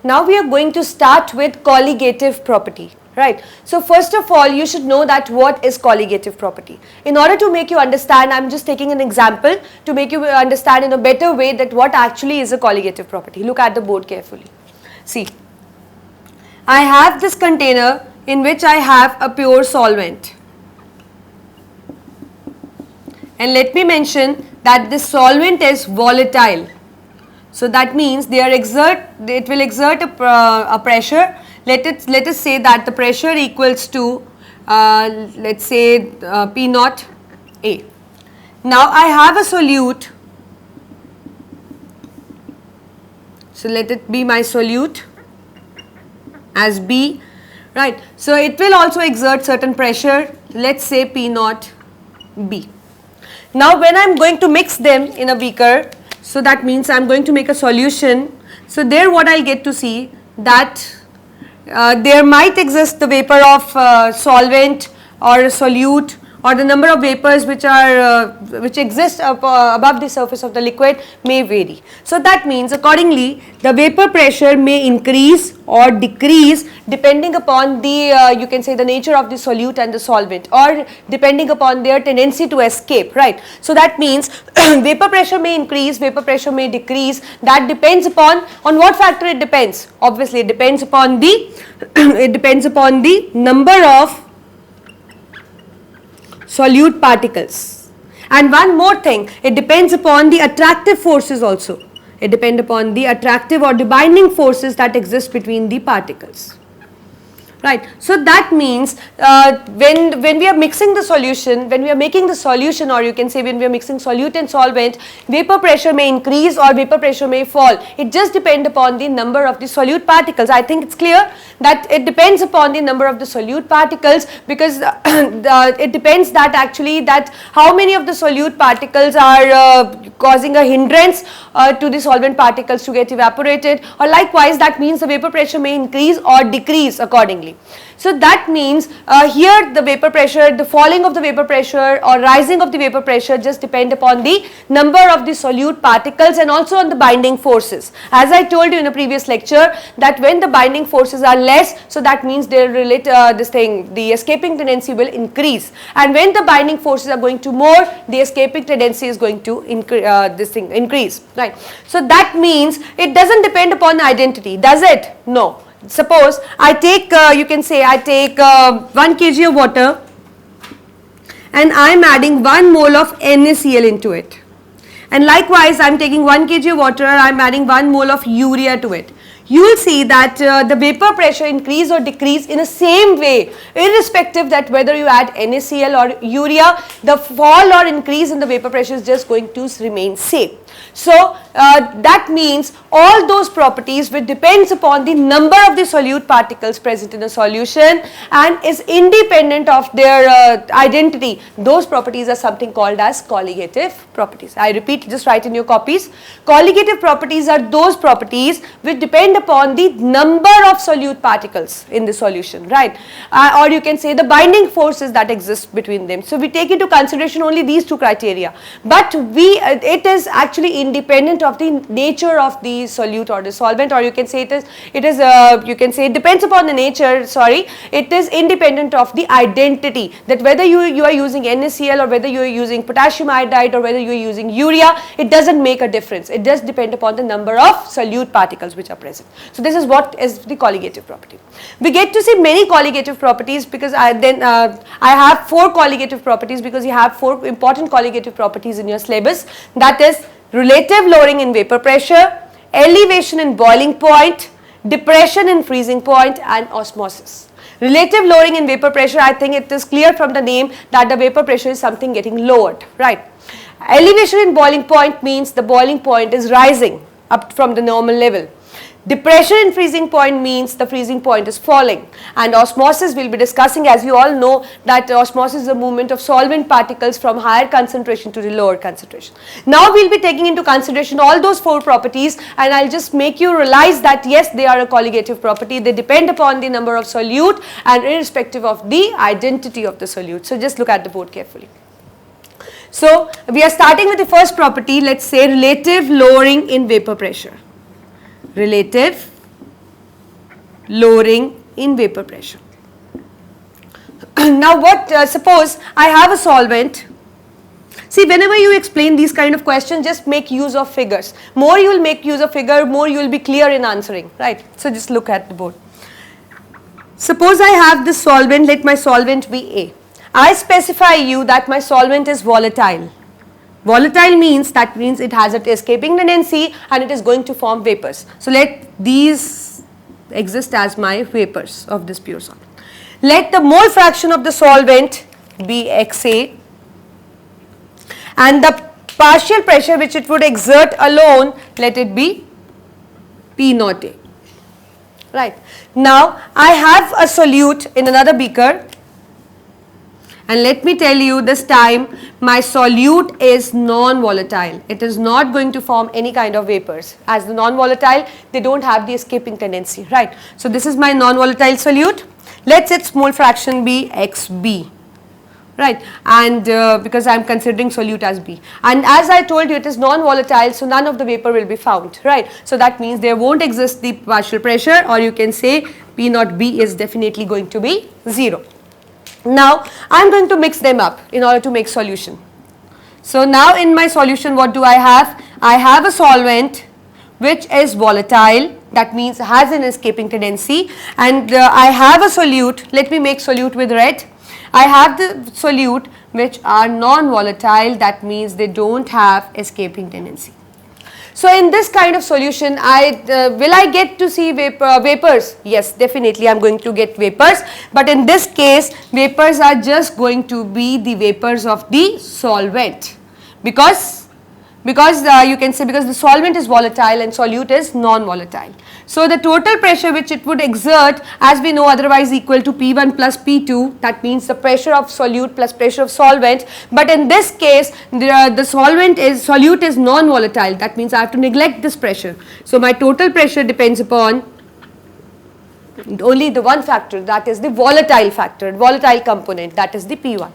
Now we are going to start with colligative property. Right. So first of all, you should know that what is colligative property. In order to make you understand, I am just taking an example to make you understand in a better way that what actually is a colligative property. Look at the board carefully. See, I have this container in which I have a pure solvent. And let me mention that this solvent is volatile. So that means it will exert a pressure. Let us say that the pressure equals to let's say P naught A. Now I have a solute. So let it be my solute as B, right. So it will also exert certain pressure. Let's say P naught B. Now when I am going to mix them in a beaker, so that means I am going to make a solution. So there what I will get to see that there might exist the vapor of solvent or a solute, or the number of vapors which exist above the surface of the liquid may vary. So that means accordingly the vapor pressure may increase or decrease depending upon the you can say the nature of the solute and the solvent, or depending upon their tendency to escape, right. So that means vapor pressure may increase, vapor pressure may decrease. That depends upon what factor it depends. Obviously it depends upon the number of solute particles. And one more thing, it depends upon the attractive forces also. It depends upon the attractive or the binding forces that exist between the particles. Right. So that means when we are mixing the solution, when we are making the solution, or you can say when we are mixing solute and solvent, vapor pressure may increase or vapor pressure may fall. It just depends upon the number of the solute particles. I think it's clear that it depends upon the number of the solute particles, because it depends that actually that how many of the solute particles are causing a hindrance to the solvent particles to get evaporated, or likewise that means the vapor pressure may increase or decrease accordingly. So that means here the vapor pressure, the falling of the vapor pressure or rising of the vapor pressure just depend upon the number of the solute particles and also on the binding forces. As I told you in a previous lecture that when the binding forces are less, so that means they relate the escaping tendency will increase, and when the binding forces are going to more, the escaping tendency is going to increase, right. So that means it doesn't depend upon identity, does it? No. Suppose I take you can say I take 1 kg of water and I am adding 1 mole of NaCl into it, and likewise I am taking 1 kg of water, I am adding 1 mole of urea to it. You will see that the vapor pressure increase or decrease in the same way, irrespective that whether you add NaCl or urea, the fall or increase in the vapor pressure is just going to remain same. So that means all those properties which depends upon the number of the solute particles present in a solution and is independent of their identity, those properties are something called as colligative properties. I repeat, just write in your copies. Colligative properties are those properties which depend upon the number of solute particles in the solution, right, or you can say the binding forces that exist between them. So we take into consideration only these two criteria, but it is actually independent of the nature of the solute or the solvent, or you can say you can say it depends upon the nature, sorry, it is independent of the identity, that whether you are using NaCl or whether you are using potassium iodide or whether you are using urea, it doesn't make a difference. It does depend upon the number of solute particles which are present. So this is what is the colligative property. We get to see many colligative properties because I have 4 colligative properties, because you have 4 important colligative properties in your syllabus, that is relative lowering in vapor pressure, elevation in boiling point, depression in freezing point, and osmosis. Relative lowering in vapor pressure, I think it is clear from the name that the vapor pressure is something getting lowered, right. Elevation in boiling point means the boiling point is rising up from the normal level. Depression in freezing point means the freezing point is falling, and osmosis we will be discussing. As you all know that osmosis is a movement of solvent particles from higher concentration to the lower concentration. Now we will be taking into consideration all those 4 properties, and I will just make you realize that yes, they are a colligative property. They depend upon the number of solute and irrespective of the identity of the solute. So just look at the board carefully. So we are starting with the first property, let us say relative lowering in vapor pressure. Relative lowering in vapor pressure. Now suppose I have a solvent. See, whenever you explain these kind of questions, just make use of figures. More you will make use of figure, more you will be clear in answering, right? So just look at the board. Suppose I have this solvent, let my solvent be A. I specify you that my solvent is volatile. Volatile means it has an escaping tendency and it is going to form vapors. So let these exist as my vapors of this pure solvent. Let the mole fraction of the solvent be XA and the partial pressure which it would exert alone, let it be P naught A. Right. Now I have a solute in another beaker, and let me tell you this time my solute is non-volatile. It is not going to form any kind of vapors. As the non-volatile, they don't have the escaping tendency, right? So this is my non-volatile solute. Let its mole fraction be XB, right? And because I am considering solute as B, and as I told you, it is non-volatile, so none of the vapor will be found, right? So that means there won't exist the partial pressure, or you can say P naught B is definitely going to be 0. Now I am going to mix them up in order to make solution. So now in my solution, what do I have? I have a solvent which is volatile, that means has an escaping tendency, and I have a solute. Let me make solute with red. I have the solute which are non-volatile, that means they don't have escaping tendency. So in this kind of solution, will I get to see vapors? Yes, definitely I am going to get vapors, but in this case vapors are just going to be the vapors of the solvent, because you can say because the solvent is volatile and solute is non-volatile. So the total pressure which it would exert, as we know, otherwise equal to P1 plus P2, that means the pressure of solute plus pressure of solvent, but in this case the solute is non-volatile, that means I have to neglect this pressure. So my total pressure depends upon only the one factor, that is the volatile factor, volatile component, that is the P1.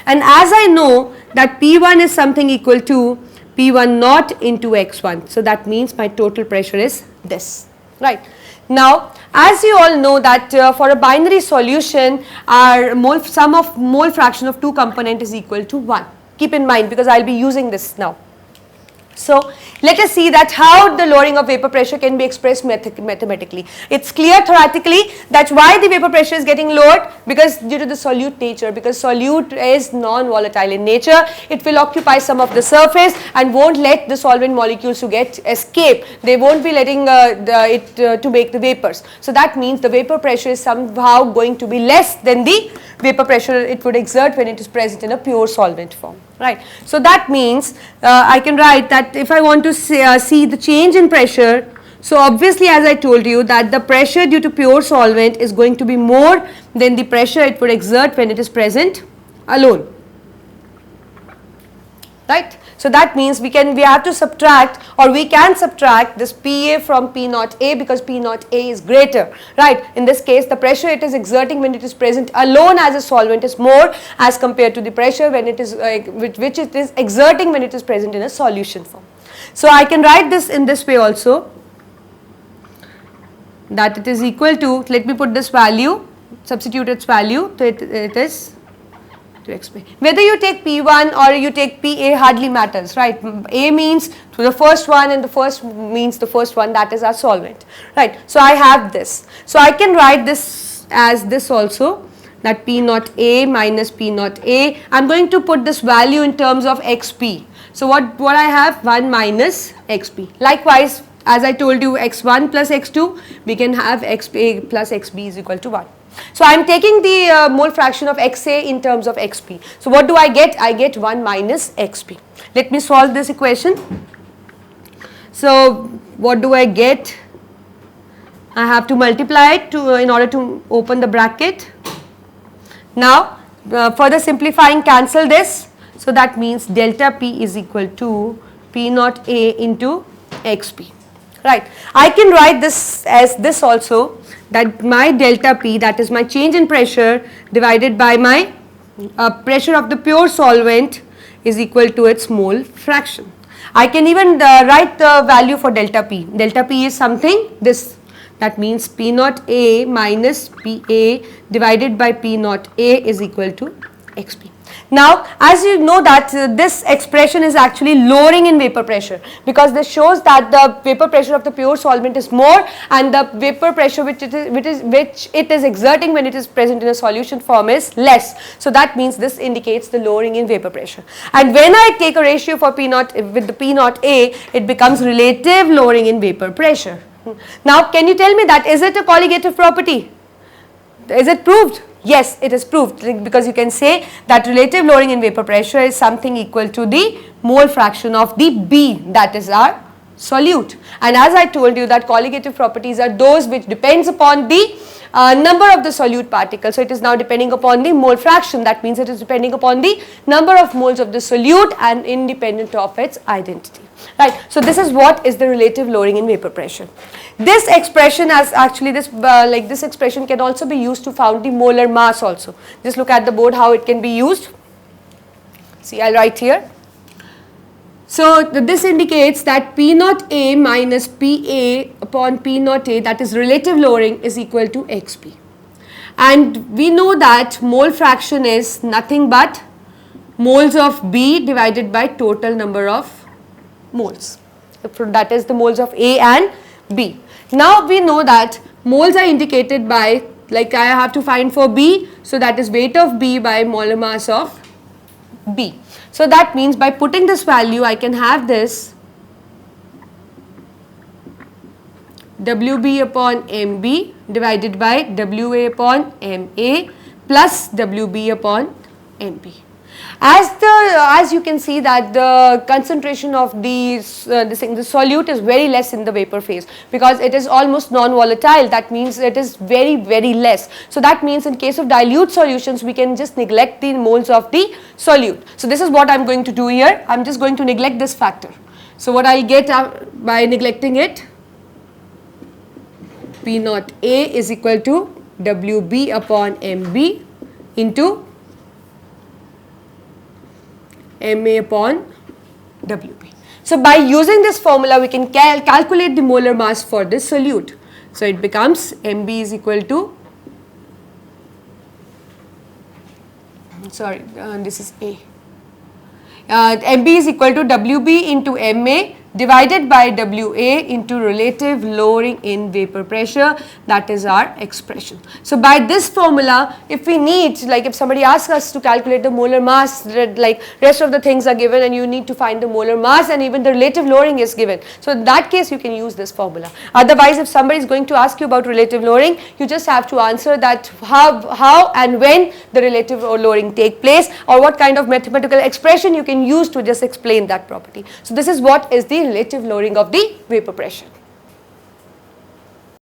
And as I know that P1 is something equal to P1 naught into X1, so that means my total pressure is this, right? Now as you all know that for a binary solution our sum of mole fraction of two component is equal to 1. Keep in mind, because I will be using this now. So let us see that how the lowering of vapor pressure can be expressed mathematically. It's clear theoretically that why the vapor pressure is getting lowered, because due to the solute nature, because solute is non-volatile in nature, it will occupy some of the surface and won't let the solvent molecules to get escape. They won't be letting it to make the vapors. So that means the vapor pressure is somehow going to be less than the vapor pressure it would exert when it is present in a pure solvent form. Right. So that means I can write that if I want to see the change in pressure, so obviously as I told you that the pressure due to pure solvent is going to be more than the pressure it would exert when it is present alone. Right. So that means we have to subtract, or we can subtract this PA from P naught A, because P naught A is greater, right? In this case the pressure it is exerting when it is present alone as a solvent is more as compared to the pressure when it is which it is exerting when it is present in a solution form. So I can write this in this way also, that it is equal to, let me put this value, substitute its value, so it is to explain. Whether you take P1 or you take PA hardly matters, right? A means to the first one and the first means the first one, that is our solvent, right? So I have this. So I can write this as this also, that P naught A minus P naught A. I am going to put this value in terms of XP. So what I have, 1 minus XP. Likewise, as I told you, X1 plus X2, we can have XA plus XB is equal to 1. So I am taking the mole fraction of XA in terms of XP. So what do I get? I get 1 minus XP. Let me solve this equation. So what do I get? I have to multiply it in order to open the bracket. Now further simplifying, cancel this. So that means delta P is equal to P naught A into XP. Right. I can write this as this also, that my delta P, that is my change in pressure divided by my pressure of the pure solvent, is equal to its mole fraction. I can even write the value for delta P. Delta P is something this. That means P naught A minus PA divided by P naught A is equal to XP. Now, as you know that this expression is actually lowering in vapor pressure, because this shows that the vapor pressure of the pure solvent is more and the vapor pressure which it is exerting when it is present in a solution form is less. So that means this indicates the lowering in vapor pressure. And when I take a ratio for P naught with the P naught A, it becomes relative lowering in vapor pressure. Now, can you tell me that is it a colligative property? Is it proved? Yes, it is proved, because you can say that relative lowering in vapor pressure is something equal to the mole fraction of the B, that is our solute. And as I told you that colligative properties are those which depends upon the number of the solute particles. So it is now depending upon the mole fraction, that means it is depending upon the number of moles of the solute and independent of its identity. Right. So this is what is the relative lowering in vapor pressure. This expression as actually this expression can also be used to found the molar mass also. Just look at the board how it can be used. See, I'll write here. So this indicates that P naught A minus PA upon P naught A, that is relative lowering, is equal to XP. And we know that mole fraction is nothing but moles of B divided by total number of moles. That is the moles of A and B. Now we know that moles are indicated by, like I have to find for B, so that is weight of B by molar mass of B. So that means by putting this value I can have this WB upon MB divided by WA upon MA plus WB upon MB. As you can see that the concentration of the solute is very less in the vapor phase, because it is almost non-volatile. That means it is very less. So that means in case of dilute solutions we can just neglect the moles of the solute. So this is what I am going to do here. I am just going to neglect this factor. So what I will get by neglecting it, P naught A is equal to WB upon MB into MA upon WB. So by using this formula we can calculate the molar mass for this solute. So it becomes MB is equal to, this is A. MB is equal to WB into MA divided by WA into relative lowering in vapor pressure. That is our expression. So by this formula, if we need, like if somebody asks us to calculate the molar mass, like rest of the things are given and you need to find the molar mass and even the relative lowering is given. So in that case you can use this formula. Otherwise if somebody is going to ask you about relative lowering, you just have to answer that how and when the relative lowering take place, or what kind of mathematical expression you can use to just explain that property. So this is what is the relative lowering of the vapor pressure.